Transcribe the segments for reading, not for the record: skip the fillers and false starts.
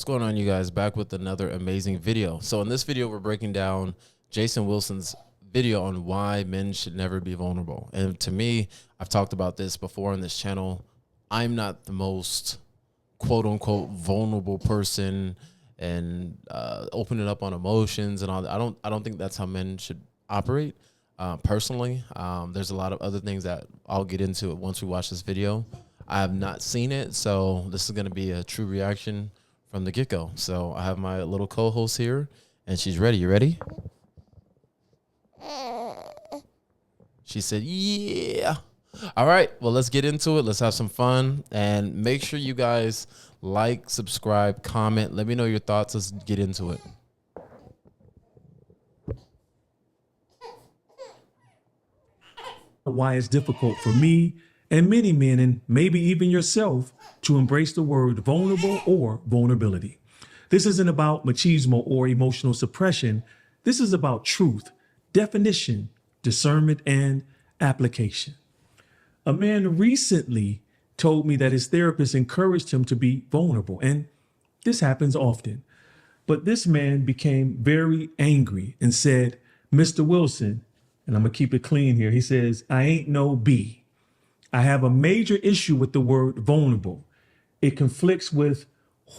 going on, you guys? Back with another amazing video. So in this video, we're breaking down Jason Wilson's video on why men should never be vulnerable. And to me, I've talked about this before on this channel. I'm not the most quote unquote vulnerable person and opening up on emotions and all that. I don't think that's how men should operate. Personally, there's a lot of other things that I'll get into once we watch this video. I have not seen it, so this is going to be a true reaction from the get-go. So I have my little co-host here, and she's ready. You ready? She said, yeah. All right, well, let's get into it. Let's have some fun, and make sure you guys like, subscribe, comment. Let me know your thoughts. Let's get into it. Why it's difficult for me and many men, and maybe even yourself, to embrace the word vulnerable or vulnerability. This isn't about machismo or emotional suppression. This is about truth, definition, discernment, and application. A man recently told me that his therapist encouraged him to be vulnerable, and this happens often. But this man became very angry and said, "Mr. Wilson," and I'm gonna keep it clean here, he says, "I ain't no B. I have a major issue with the word vulnerable. It conflicts with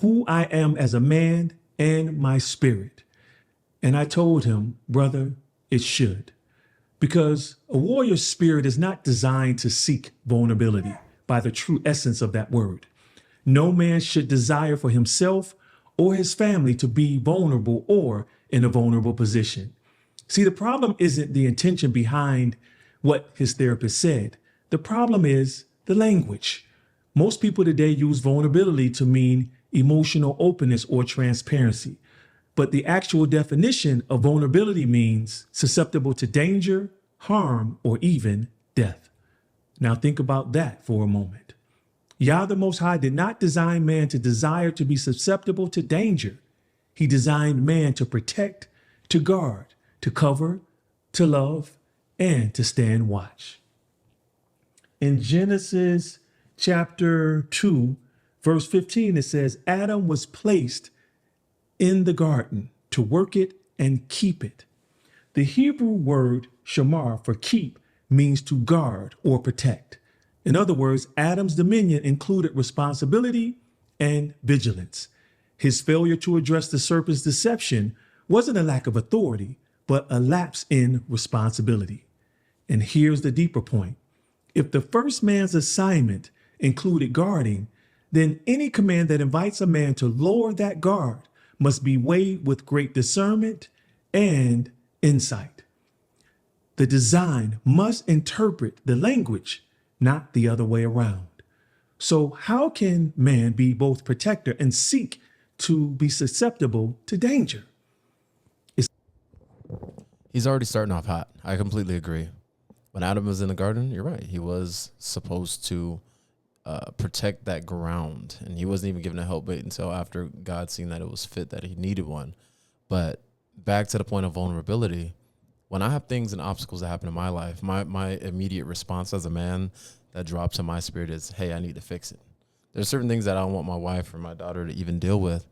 who I am as a man and my spirit." And I told him, brother, it should. Because a warrior spirit is not designed to seek vulnerability by the true essence of that word. No man should desire for himself or his family to be vulnerable or in a vulnerable position. See, the problem isn't the intention behind what his therapist said. The problem is the language. Most people today use vulnerability to mean emotional openness or transparency. But the actual definition of vulnerability means susceptible to danger, harm, or even death. Now think about that for a moment. Yah the Most High did not design man to desire to be susceptible to danger. He designed man to protect, to guard, to cover, to love, and to stand watch. In Genesis chapter 2, verse 15, it says, Adam was placed in the garden to work it and keep it. The Hebrew word shamar for keep means to guard or protect. In other words, Adam's dominion included responsibility and vigilance. His failure to address the serpent's deception wasn't a lack of authority, but a lapse in responsibility. And here's the deeper point. If the first man's assignment included guarding, then any command that invites a man to lower that guard must be weighed with great discernment and insight. The design must interpret the language, not the other way around. So how can man be both protector and seek to be susceptible to danger? He's already starting off hot. I completely agree. When Adam was in the garden, you're right. He was supposed to protect that ground, and he wasn't even given a helpmate until after God seen that it was fit that he needed one. But back to the point of vulnerability, when I have things and obstacles that happen in my life, my immediate response as a man that drops in my spirit is, hey, I need to fix it. There's certain things that I don't want my wife or my daughter to even deal with,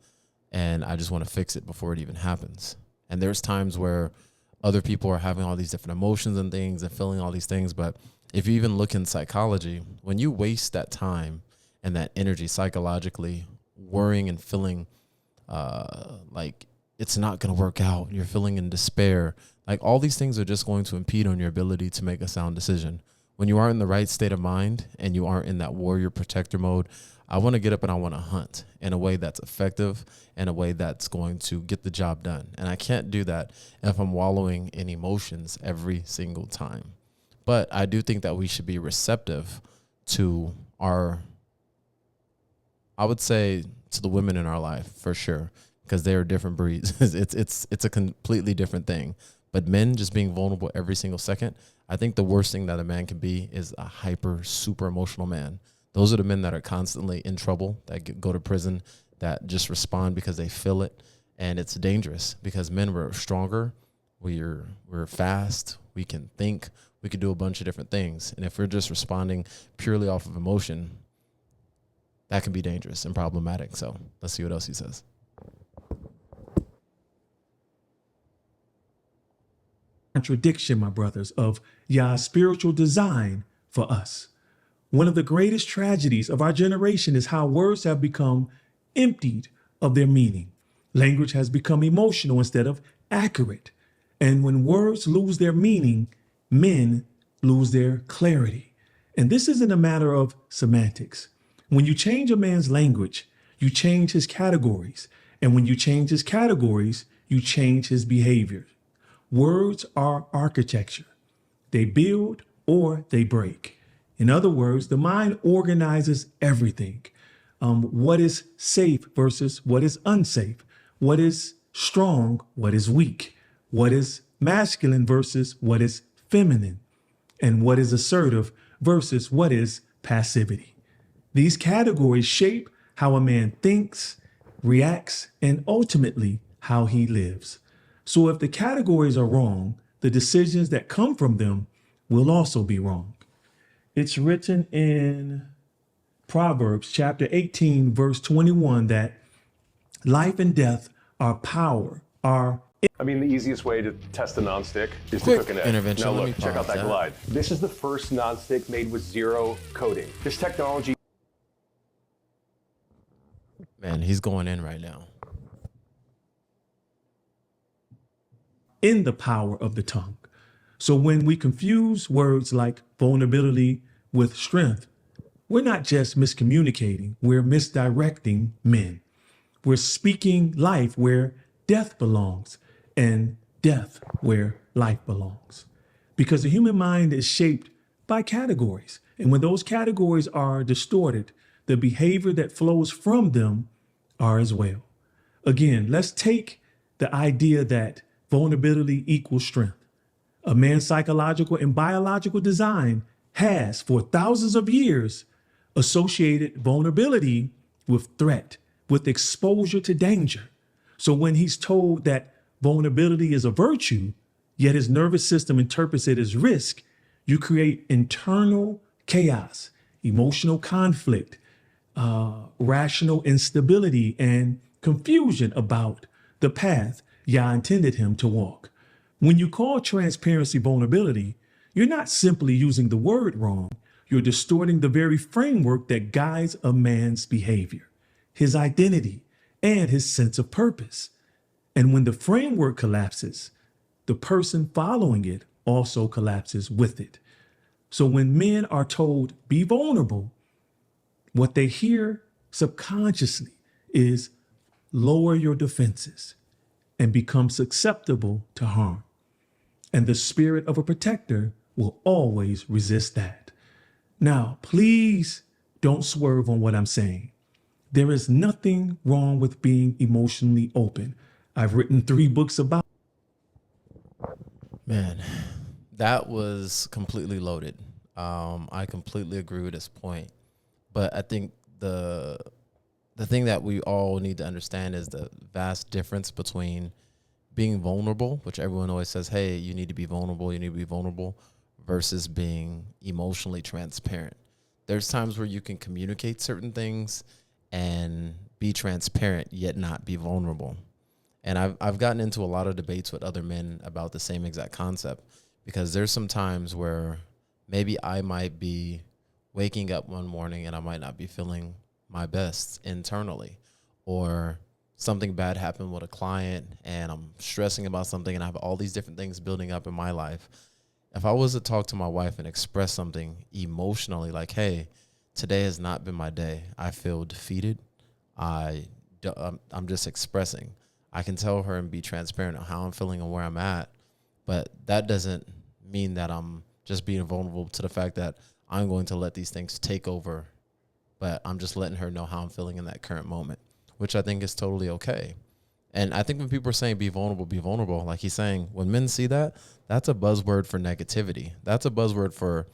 and I just want to fix it before it even happens. And there's times where other people are having all these different emotions and things and feeling all these things. But if you even look in psychology, when you waste that time and that energy psychologically worrying and feeling like it's not going to work out, you're feeling in despair, like all these things are just going to impede on your ability to make a sound decision. When you are in the right state of mind and you aren't in that warrior protector mode, I want to get up and I want to hunt in a way that's effective, in a way that's going to get the job done. And I can't do that if I'm wallowing in emotions every single time. But I do think that we should be receptive to I would say to the women in our life for sure, because they are different breeds. It's a completely different thing. But men just being vulnerable every single second, I think the worst thing that a man can be is a super emotional man. Those are the men that are constantly in trouble, that go to prison, that just respond because they feel it. And it's dangerous because men, we're stronger, we're fast, we can think, we can do a bunch of different things. And if we're just responding purely off of emotion, that can be dangerous and problematic. So let's see what else he says. contradiction, my brothers, of Yah's spiritual design for us. One of the greatest tragedies of our generation is how words have become emptied of their meaning. Language has become emotional instead of accurate. And when words lose their meaning, men lose their clarity. And this isn't a matter of semantics. When you change a man's language, you change his categories. And when you change his categories, you change his behavior. Words are architecture. They build or they break. In other words, the mind organizes everything. What is safe versus what is unsafe? What is strong? What is weak? What is masculine versus what is feminine? And what is assertive versus what is passivity? These categories shape how a man thinks, reacts, and ultimately how he lives. So if the categories are wrong, the decisions that come from them will also be wrong. It's written in Proverbs chapter 18, verse 21, that life and death are power, are. I mean, the easiest way to test a nonstick is to Quick cook an egg. intervention. Now Let look, me check out pause that that. glide. This is the first nonstick made with zero coating. This technology. Man, he's going in right now. In the power of the tongue. So when we confuse words like vulnerability with strength, we're not just miscommunicating, we're misdirecting men. We're speaking life where death belongs and death where life belongs. Because the human mind is shaped by categories. And when those categories are distorted, the behavior that flows from them are as well. Again, let's take the idea that vulnerability equals strength. A man's psychological and biological design has, for thousands of years, associated vulnerability with threat, with exposure to danger. So when he's told that vulnerability is a virtue, yet his nervous system interprets it as risk, you create internal chaos, emotional conflict, rational instability, and confusion about the path Yah intended him to walk. When you call transparency vulnerability, you're not simply using the word wrong, you're distorting the very framework that guides a man's behavior, his identity, and his sense of purpose. And when the framework collapses, the person following it also collapses with it. So when men are told, be vulnerable, what they hear subconsciously is lower your defenses and become susceptible to harm. And the spirit of a protector will always resist that. Now, please don't swerve on what I'm saying. There is nothing wrong with being emotionally open. I've written 3 books about. Man, that was completely loaded. I completely agree with this point. But I think the thing that we all need to understand is the vast difference between being vulnerable, which everyone always says, hey, you need to be vulnerable, versus being emotionally transparent. There's times where you can communicate certain things and be transparent, yet not be vulnerable. And I've gotten into a lot of debates with other men about the same exact concept, because there's some times where maybe I might be waking up one morning and I might not be feeling my best internally, or something bad happened with a client and I'm stressing about something and I have all these different things building up in my life. If I was to talk to my wife and express something emotionally, like, hey, today has not been my day, I feel defeated, I'm just expressing, I can tell her and be transparent on how I'm feeling and where I'm at. But that doesn't mean that I'm just being vulnerable to the fact that I'm going to let these things take over, but I'm just letting her know how I'm feeling in that current moment, which I think is totally okay. And I think when people are saying be vulnerable, like he's saying, when men see that, that's a buzzword for negativity. That's a buzzword for,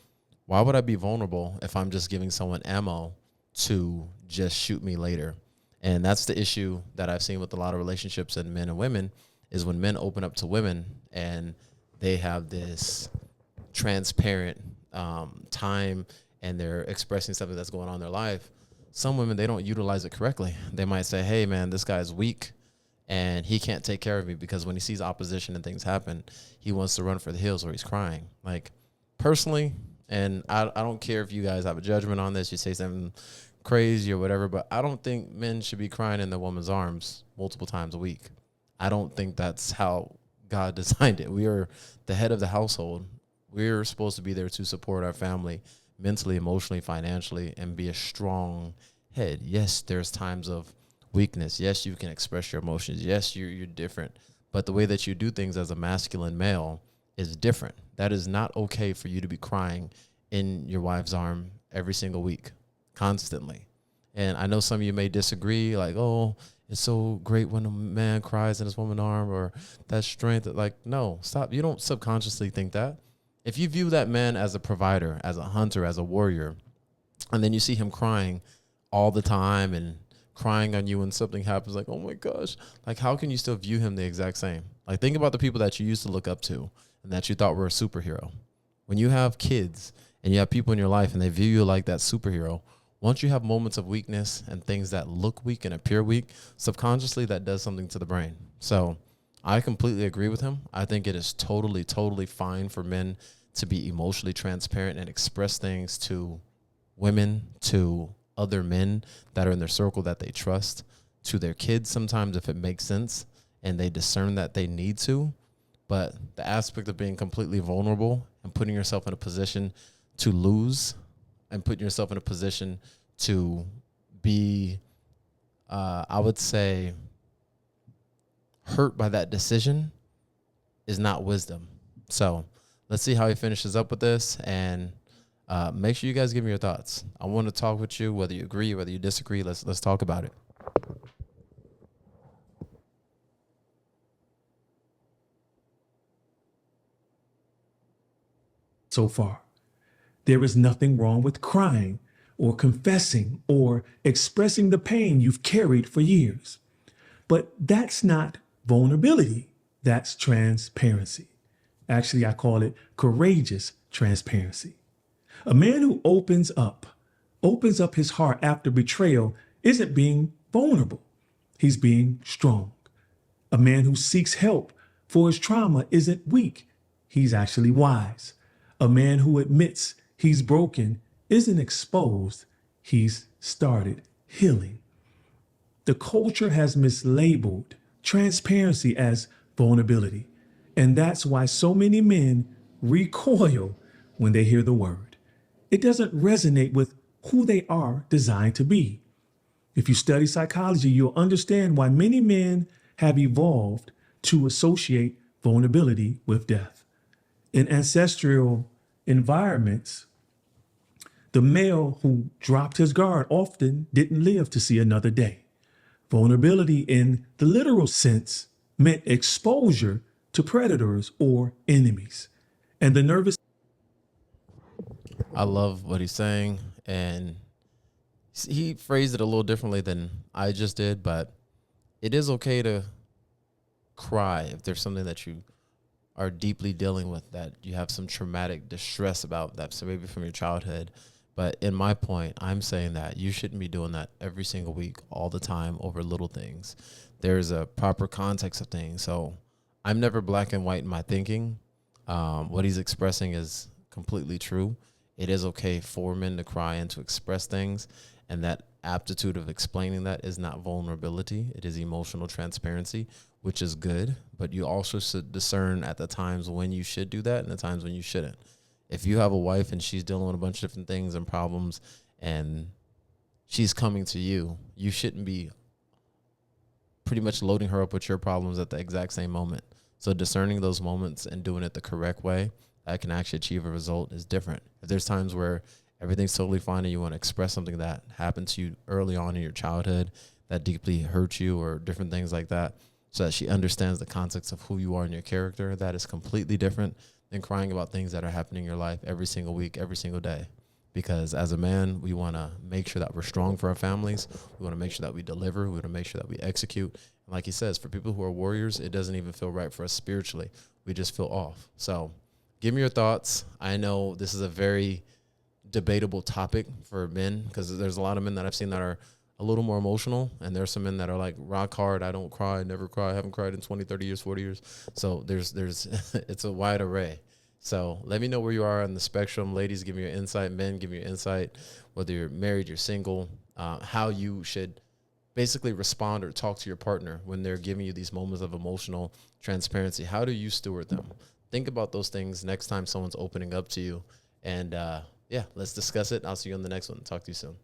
why would I be vulnerable if I'm just giving someone ammo to just shoot me later? And that's the issue that I've seen with a lot of relationships in men and women, is when men open up to women and they have this transparent time and they're expressing something that's going on in their life. Some women, they don't utilize it correctly. They might say, hey, man, this guy's weak and he can't take care of me because when he sees opposition and things happen, he wants to run for the hills or he's crying. Like, personally, and I don't care if you guys have a judgment on this, you say something crazy or whatever, but I don't think men should be crying in the woman's arms multiple times a week. I don't think that's how God designed it. We are the head of the household. We're supposed to be there to support our family mentally, emotionally, financially, and be a strong head. Yes, there's times of weakness. Yes, you can express your emotions. Yes, you're different. But the way that you do things as a masculine male is different. That is not okay for you to be crying in your wife's arm every single week, constantly. And I know some of you may disagree, like, oh, it's so great when a man cries in his woman's arm, or that strength. Like, no, stop. You don't subconsciously think that. If you view that man as a provider, as a hunter, as a warrior, and then you see him crying all the time and crying on you when something happens, like, oh my gosh, like, how can you still view him the exact same? Like, think about the people that you used to look up to and that you thought were a superhero. When you have kids and you have people in your life and they view you like that superhero, once you have moments of weakness and things that look weak and appear weak, subconsciously that does something to the brain. So I completely agree with him. I think it is totally, totally fine for men to be emotionally transparent and express things to women, to other men that are in their circle that they trust, to their kids sometimes if it makes sense and they discern that they need to. But the aspect of being completely vulnerable and putting yourself in a position to lose and putting yourself in a position to be, I would say, hurt by that decision is not wisdom. So let's see how he finishes up with this, and make sure you guys give me your thoughts. I want to talk with you, whether you agree, whether you disagree. Let's talk about it. So far, there is nothing wrong with crying or confessing or expressing the pain you've carried for years. But that's not vulnerability. That's transparency. Actually, I call it courageous transparency. A man who opens up his heart after betrayal isn't being vulnerable. He's being strong. A man who seeks help for his trauma isn't weak. He's actually wise. A man who admits he's broken isn't exposed. He's started healing. The culture has mislabeled transparency as vulnerability. And that's why so many men recoil when they hear the word. It doesn't resonate with who they are designed to be. If you study psychology, you'll understand why many men have evolved to associate vulnerability with death. In ancestral environments, the male who dropped his guard often didn't live to see another day. Vulnerability in the literal sense meant exposure to predators or enemies. And the nervous... I love what he's saying, and he phrased it a little differently than I just did, but it is okay to cry if there's something that you are deeply dealing with, that you have some traumatic distress about, that so maybe from your childhood. But in my point, I'm saying that you shouldn't be doing that every single week, all the time, over little things. There's a proper context of things. So I'm never black and white in my thinking. What he's expressing is completely true. It is okay for men to cry and to express things, and that aptitude of explaining that is not vulnerability. It is emotional transparency, which is good, but you also should discern at the times when you should do that and the times when you shouldn't. If you have a wife and she's dealing with a bunch of different things and problems and she's coming to you, you shouldn't be pretty much loading her up with your problems at the exact same moment. So discerning those moments and doing it the correct way that can actually achieve a result is different. If there's times where everything's totally fine and you want to express something that happened to you early on in your childhood that deeply hurt you or different things like that, so that she understands the context of who you are and your character, that is completely different than crying about things that are happening in your life every single week, every single day. Because as a man, we want to make sure that we're strong for our families. We want to make sure that we deliver. We want to make sure that we execute. And like he says, for people who are warriors, it doesn't even feel right for us spiritually. We just feel off. So give me your thoughts. I know this is a very debatable topic for men, because there's a lot of men that I've seen that are a little more emotional, and there's some men that are like rock hard. I don't cry, never cry, haven't cried in 20, 30 years, 40 years. So there's it's a wide array. So let me know where you are on the spectrum. Ladies, give me your insight. Men, give me your insight. Whether you're married, you're single, how you should basically respond or talk to your partner when they're giving you these moments of emotional transparency. How do you steward them? Think about those things next time someone's opening up to you. And yeah, let's discuss it. I'll see you on the next one. Talk to you soon.